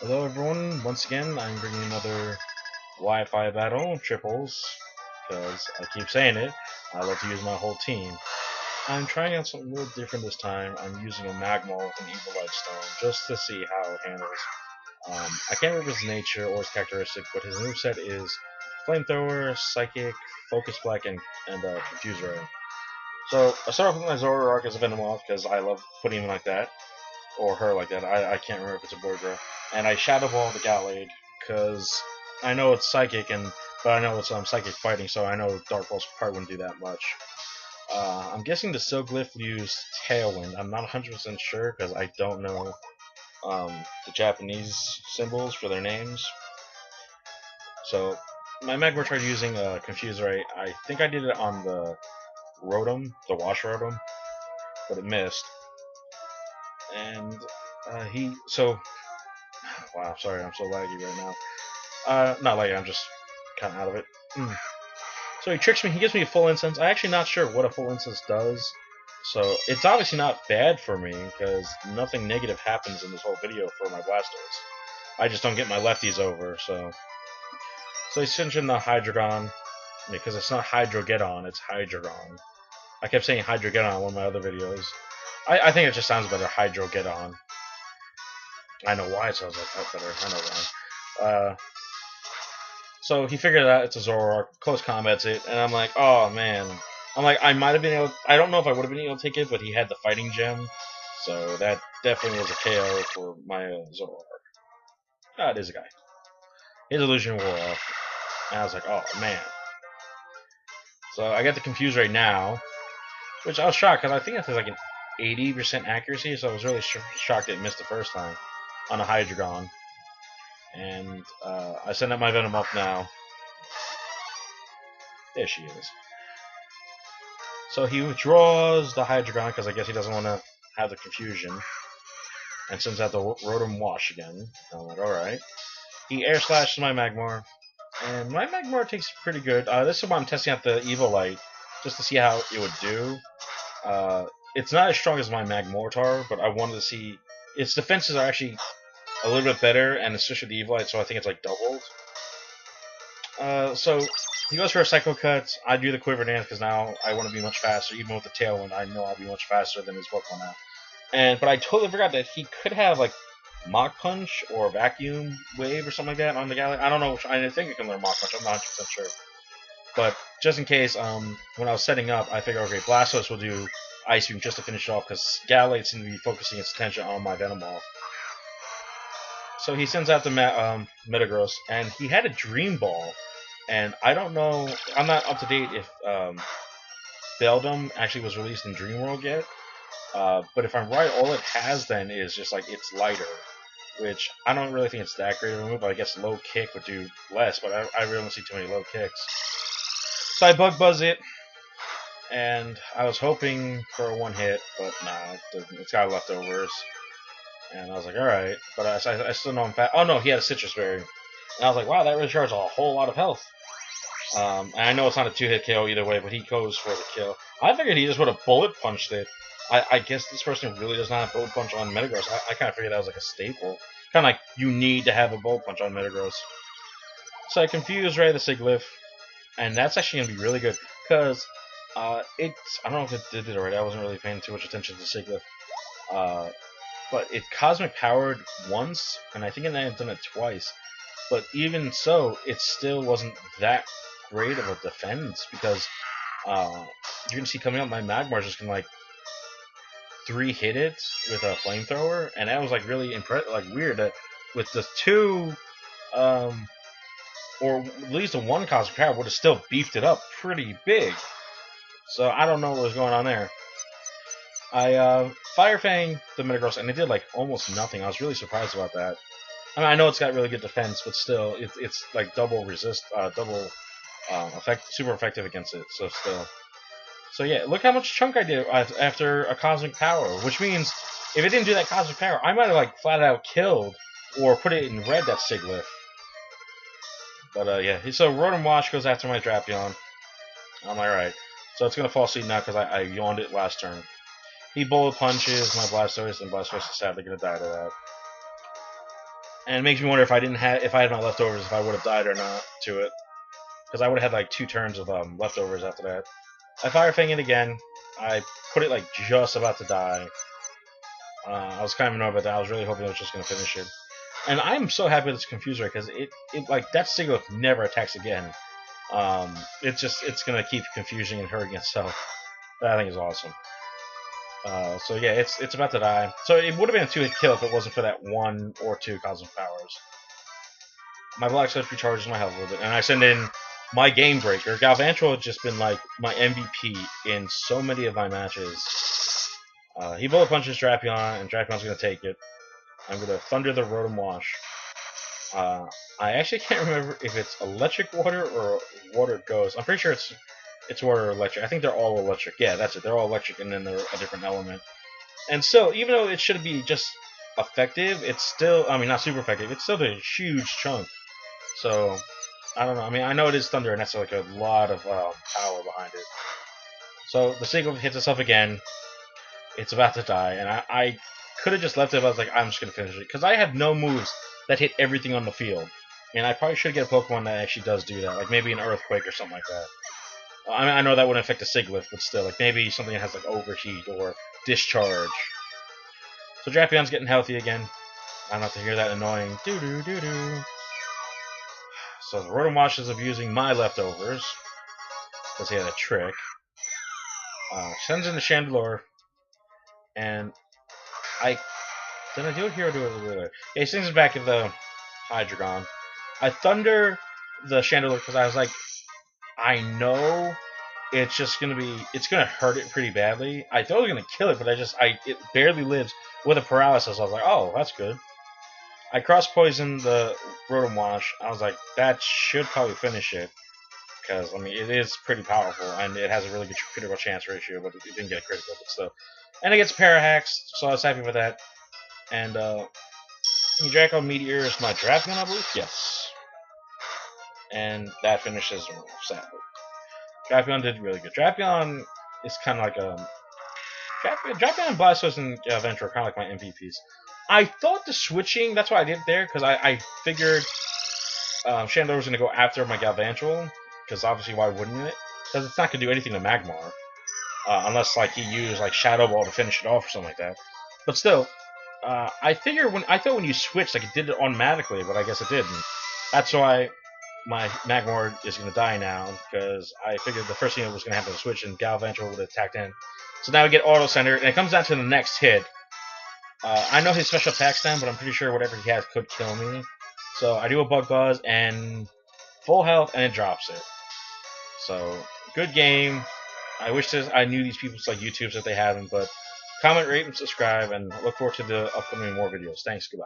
Hello everyone, once again I'm bringing another Wi-Fi battle, triples, because I keep saying it, I love to use my whole team. I'm trying out something a little different this time. I'm using a Magmar with an Evil Light Stone, just to see how it handles. I can't remember his nature or his characteristic, but his moveset is Flamethrower, Psychic, Focus Black, and Confuse Ray. So, I start off with my Zoroark as a Venomoth, because I love putting him like that, or her like that. I can't remember if it's a boy or girl. And I Shadow Ball the Gallade because I know it's psychic, but I know it's psychic fighting, so I know Dark Pulse probably wouldn't do that much. I'm guessing the Silglyph used Tailwind. I'm not 100% sure because I don't know the Japanese symbols for their names. So my Magmar tried using Confuse Ray. I think I did it on the Rotom, the Wash Rotom, but it missed. And wow, sorry, I'm so laggy right now. Not laggy, I'm just kind of out of it. So he tricks me, he gives me a full instance. I'm actually not sure what a full instance does. So it's obviously not bad for me, because nothing negative happens in this whole video for my Blastoise. I just don't get my lefties over, so... So he's finishing the Hydreigon, because it's not Hydrogeddon, it's Hydreigon. I kept saying Hydrogeddon in one of my other videos. I think it just sounds better, Hydrogeddon. I know why it sounds like that better, I know why. So he figured out it's a Zoroark, close combats it, and I'm like, oh man. I'm like, I might have been able, I don't know if I would have been able to take it, but he had the fighting gem, so that definitely was a KO for my Zoroark. Ah, it is a guy. His illusion wore off, and I was like, oh man. So I got the Confuse right now, which I was shocked, because I think it has like an 80% accuracy, so I was really shocked it missed the first time on a Hydreigon. And I send out my Venomoth now. There she is. So he withdraws the Hydreigon because I guess he doesn't want to have the confusion. And sends out the Rotom Wash again. I'm like, alright. He Air Slashes my Magmar. And my Magmar takes pretty good. This is why I'm testing out the Evil Light. Just to see how it would do. It's not as strong as my Magmortar, but I wanted to see... Its defenses are actually a little bit better, and especially the Evil Light, so I think it's like doubled. So he goes for a Psycho Cut. I do the Quiver Dance because now I want to be much faster. Even with the Tailwind, I know I'll be much faster than his Pokemon now. But I totally forgot that he could have like Mach Punch or Vacuum Wave or something like that on the Gallade. I don't know. I think it can learn Mach Punch. I'm not 100% sure. But just in case, when I was setting up, I figured, okay, Blastoise will do Ice Beam just to finish it off because Gallade seemed to be focusing its attention on my Venomoth. So he sends out the Metagross, and he had a Dream Ball. And I don't know, I'm not up to date if Beldum actually was released in Dream World yet. But if I'm right, all it has then is just like it's lighter, which I don't really think it's that great of a move. But I guess low kick would do less, but I really don't see too many low kicks. So I Bug Buzz it, and I was hoping for a one hit, but nah, it's got leftovers. And I was like, alright, but I still know I'm fat. Oh no, he had a Citrus Berry. And I was like, wow, that recharges a whole lot of health. And I know it's not a two-hit KO either way, but he goes for the kill. I figured he just would have bullet punched it. I guess this person really does not have bullet punch on Metagross. I kind of figured that was like a staple. Kind of like you need to have a bullet punch on Metagross. So I Confuse Ray the Silglyph, and that's actually going to be really good. Because I don't know if it did it already. I wasn't really paying too much attention to Silglyph. But it Cosmic Powered once, and I think it may have done it twice. But even so, it still wasn't that great of a defense because you're gonna see coming up my Magmar just can like 3-hit it with a Flamethrower, and that was like really like weird that with the two, or at least the one Cosmic Power would have still beefed it up pretty big. So I don't know what was going on there. I Fire Fang the Metagross, and it did like almost nothing. I was really surprised about that. I mean, I know it's got really good defense, but still, it's like double super effective against it. So still, so yeah, look how much chunk I did after a Cosmic Power, which means if it didn't do that Cosmic Power, I might have like flat out killed or put it in red that Silglyph. But yeah, so Rotom Wash goes after my Drapion. I'm like, alright, so it's gonna fall asleep now because I yawned it last turn. He bullet punches my Blastoise, and Blastoise is sadly gonna die to that. And it makes me wonder if I had my leftovers, if I would have died or not to it, because I would have had like 2 turns of leftovers after that. I Fire Fang it again. I put it like just about to die. I was kind of annoyed about that. I was really hoping it was just gonna finish it. And I'm so happy with this Confuser because it like that Sigilyph never attacks again. It's gonna keep confusing and hurting itself. That I think is awesome. So yeah, it's about to die. So it would have been a 2-hit kill if it wasn't for that 1 or 2 Cosmic Powers. My Black Sludge recharges my health a little bit, and I send in my Game Breaker. Galvantula has just been like my MVP in so many of my matches. He bullet punches Drapion, and Drapion's gonna take it. I'm gonna Thunder the Rotom Wash. I actually can't remember if it's Electric Water or Water Ghost. I'm pretty sure it's Water or Electric. I think they're all electric. Yeah, that's it. They're all electric, and then they're a different element. And so, even though it should be just effective, it's still, I mean, not super effective. It's still a huge chunk. So, I don't know. I mean, I know it is Thunder, and that's like a lot of power behind it. So, the Sigilyph hits itself again. It's about to die, and I could have just left it, but I was like, I'm just going to finish it. Because I have no moves that hit everything on the field. And I probably should get a Pokemon that actually does do that. Like maybe an Earthquake or something like that. I mean, I know that wouldn't affect the Sigilyph, but still, like maybe something that has like Overheat or Discharge. So Drapion's getting healthy again. I don't have to hear that annoying doo-doo-doo-doo. So the Rotom Wash is abusing my leftovers. Because he had a trick. Sends in the Chandelure. And did I do it here or do it a little later? Yeah, he sends it back at the Hydreigon. I Thunder the Chandelure because I was like, I know it's just gonna hurt it pretty badly. I thought it was gonna kill it, but it barely lives with a paralysis. I was like, oh, that's good. I cross poisoned the Rotom Wash. I was like, that should probably finish it. Because, I mean, it is pretty powerful, and it has a really good critical chance ratio, but it didn't get a critical, but still. And it gets Parahax, so I was happy with that. And, Draco Meteor is my Drapion, I believe? Yes. And that finishes sadly. Drapion did really good. Drapion is kind of like Drapion, Blastoise, and Galvantula are kind of like my MVPs. I thought the switching, that's why I did it there, because I figured Chandelure was going to go after my Galvantula. Because obviously, why wouldn't it? Because it's not going to do anything to Magmar. Unless, like, he used, like, Shadow Ball to finish it off or something like that. But still, I thought when you switched, like, it did it automatically, but I guess it didn't. That's why my Magmar is going to die now, because I figured the first thing that was going to happen was switch, and Galvantula would have attacked in. So now we get Auto Center, and it comes down to the next hit. I know his special attack's down, but I'm pretty sure whatever he has could kill me. So I do a Bug Buzz, and full health, and it drops it. So, good game. I wish I knew these people's like YouTubes that they haven't, but comment, rate, and subscribe, and look forward to the upcoming more videos. Thanks, goodbye.